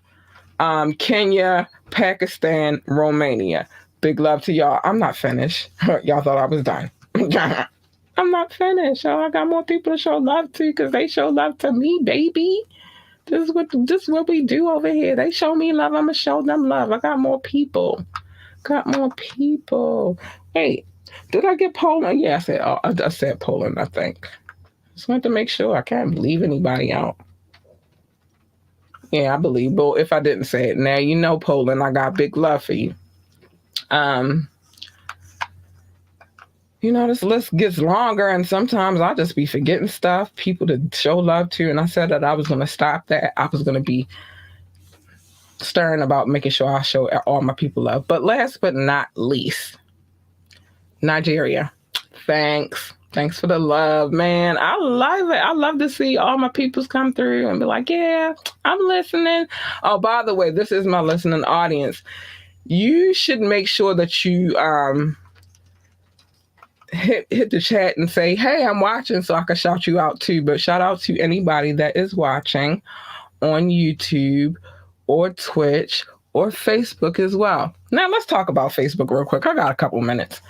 Kenya, Pakistan, Romania. Big love to y'all. I'm not finished. Y'all thought I was done. I'm not finished. So I got more people to show love to because they show love to me, baby. This is what we do over here. They show me love. I'm going to show them love. I got more people. Hey, did I get Poland? Yeah, I said Poland, I think. Just wanted to make sure I can't leave anybody out. Yeah, I believe. But if I didn't say it, now Poland, I got big love for you. This list gets longer, and sometimes I'll just be forgetting stuff, people to show love to. And I said that I was going to stop that. I was going to be stern about making sure I show all my people love. But last but not least, Nigeria. Thanks for the love, man. I love it. I love to see all my peoples come through and be like, yeah, I'm listening. Oh, by the way, this is my listening audience. You should make sure that you hit the chat and say, hey, I'm watching, so I can shout you out too. But shout out to anybody that is watching on YouTube or Twitch or Facebook as well. Now let's talk about Facebook real quick. I got a couple minutes.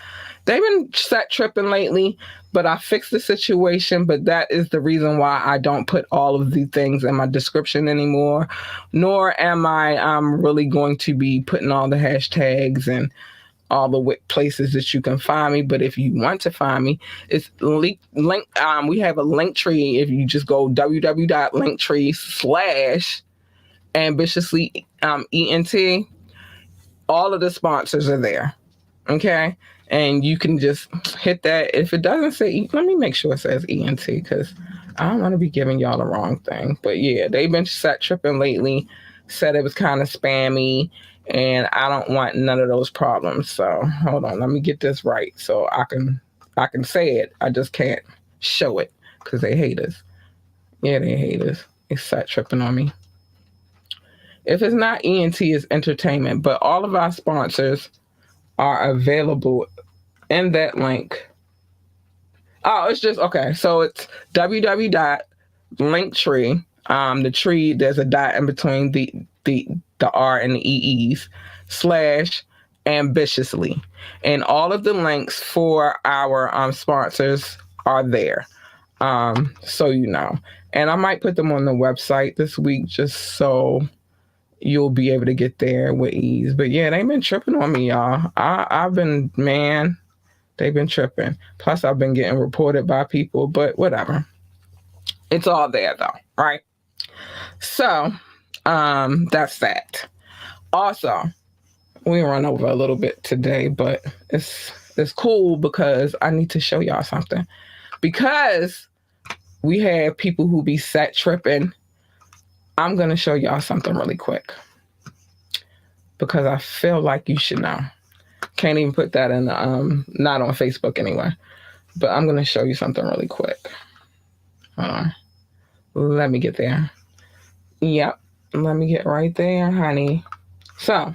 They've been set tripping lately, but I fixed the situation. But that is the reason why I don't put all of the things in my description anymore, nor am I really going to be putting all the hashtags and all the places that you can find me. But if you want to find me, it's link. We have a link tree. If you just go www.linktree/ambitiously ENT, all of the sponsors are there. Okay. And you can just hit that. If it doesn't say, let me make sure it says ENT, because I don't want to be giving y'all the wrong thing. But yeah, they've been set tripping lately, said it was kind of spammy. and I don't want none of those problems. So hold on, let me get this right so I can say it. I just can't show it because they hate us. Yeah, they hate us. They start tripping on me. If it's not ENT, it's entertainment. But all of our sponsors are available in that link. Oh, it's just okay. So it's www.linktree. The tree, there's a dot in between the R and the EEs /ambitiously. And all of the links for our sponsors are there. So you know. And I might put them on the website this week just so you'll be able to get there with ease. But yeah, they've been tripping on me, y'all. I've been, man, they've been tripping. Plus, I've been getting reported by people, but whatever. It's all there though, right? So, that's that. Also, we run over a little bit today, but it's cool because I need to show y'all something. Because we have people who be set tripping, I'm going to show y'all something really quick because I feel like you should know. Can't even put that in the, not on Facebook anyway, but I'm going to show you something really quick. Hold on. Let me get there. Yep. Let me get right there, honey. So,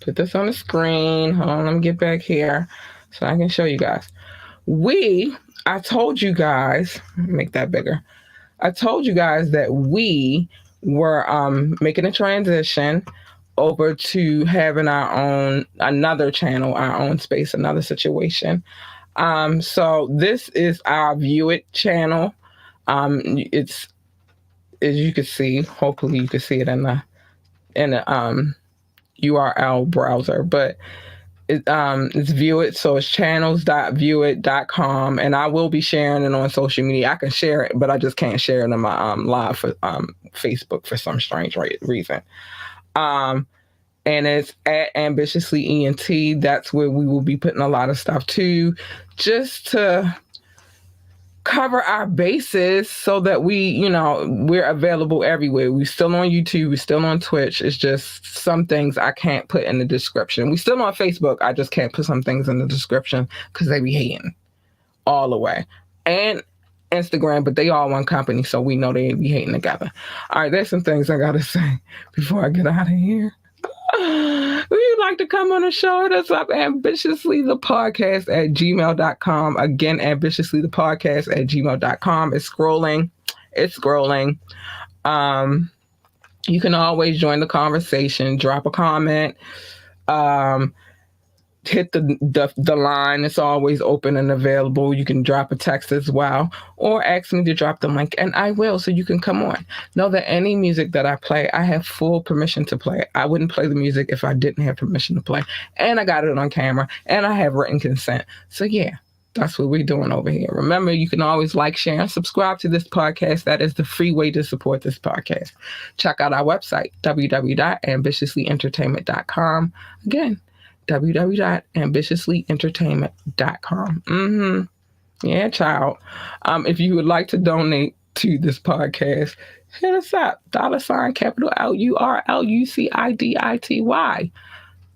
put this on the screen. Hold on, let me get back here so I can show you guys. I told you guys, make that bigger. I told you guys that we were making a transition over to having our own, another channel, our own space, another situation. So this is our View It channel. It's, as you can see, hopefully you can see it in the URL browser, but it's View It, so it's channels.viewit.com, and I will be sharing it on social media. I can share it, but I just can't share it in my live for Facebook for some strange reason. And it's at Ambitiously ENT. That's where we will be putting a lot of stuff too, just to cover our bases so that we're available everywhere. We're still on YouTube, we're still on Twitch. It's just some things I can't put in the description. We're still on Facebook. I just can't put some things in the description because they be hating all the way. And Instagram, but they all one company, so we know they be hating together. All right, there's some things I gotta say before I get out of here. Would you like to come on the show? Hit us up, ambitiouslythepodcast at gmail.com. Again, ambitiouslythepodcast at gmail.com. It's scrolling. You can always join the conversation, drop a comment, hit the line. It's always open and available. You can drop a text as well, or ask me to drop the link, and I will, so you can come on. Know that any music that I play, I have full permission to play. I wouldn't play the music if I didn't have permission to play, and I got it on camera, and I have written consent. So yeah, that's what we're doing over here. Remember, you can always like, share, and subscribe to this podcast. That is the free way to support this podcast. Check out our website, www.ambitiouslyentertainment.com. Again, www.ambitiouslyentertainment.com. Yeah, child. If you would like to donate to this podcast, hit us up. $ capital LURLUCIDITY.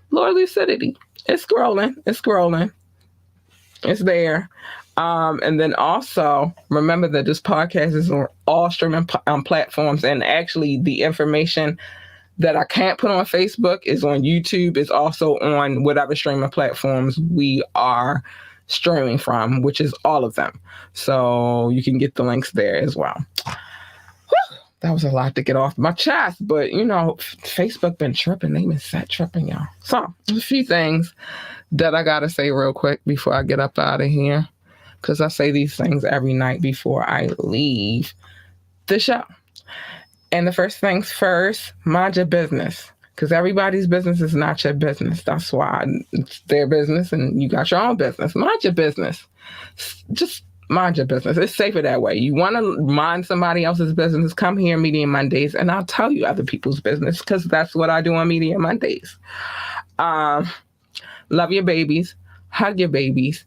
Lord Lucidity. It's scrolling. It's there. And then also remember that this podcast is on all streaming platforms, and actually the information that I can't put on Facebook is on YouTube. It's also on whatever streaming platforms we are streaming from, which is all of them. So you can get the links there as well. Whew, that was a lot to get off my chest, but Facebook been tripping. They been set tripping, y'all. So a few things that I gotta say real quick before I get up out of here, because I say these things every night before I leave the show. And the first things first, mind your business, because everybody's business is not your business. That's why it's their business and you got your own business. Mind your business. Just mind your business. It's safer that way. You want to mind somebody else's business, come here Media Mondays, and I'll tell you other people's business, because that's what I do on Media Mondays. Love your babies. Hug your babies.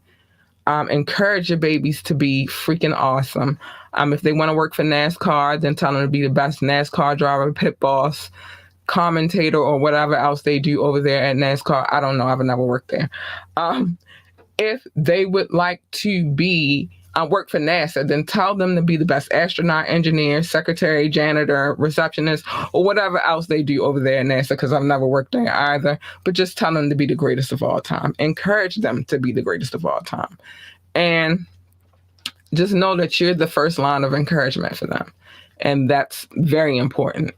Encourage your babies to be freaking awesome. If they want to work for NASCAR, then tell them to be the best NASCAR driver, pit boss, commentator or whatever else they do over there at NASCAR. I don't know. I've never worked there. If they would like to be work for NASA, then tell them to be the best astronaut, engineer, secretary, janitor, receptionist, or whatever else they do over there at NASA, because I've never worked there either. But just tell them to be the greatest of all time. Encourage them to be the greatest of all time. And just know that you're the first line of encouragement for them. And that's very important.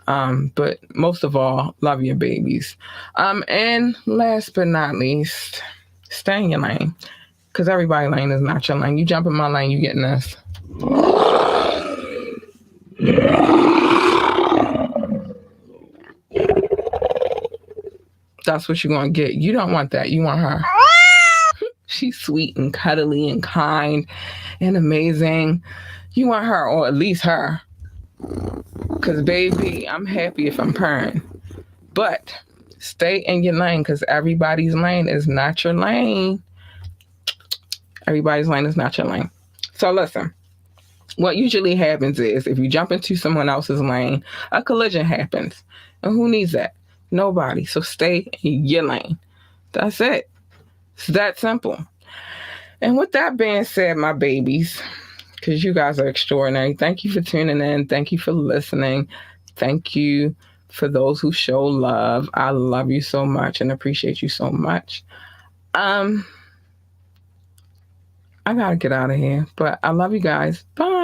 But most of all, love your babies. And last but not least, stay in your lane. Because everybody's lane is not your lane. You jump in my lane, you getting this. That's what you're going to get. You don't want that. You want her. She's sweet and cuddly and kind and amazing. You want her, or at least her. Because, baby, I'm happy if I'm purring. But stay in your lane, because everybody's lane is not your lane. Everybody's lane is not your lane. So listen, what usually happens is if you jump into someone else's lane, a collision happens. And who needs that? Nobody. So stay in your lane. That's it. It's that simple. And with that being said, my babies, because you guys are extraordinary, thank you for tuning in. Thank you for listening. Thank you for those who show love. I love you so much and appreciate you so much. I gotta get out of here, but I love you guys. Bye.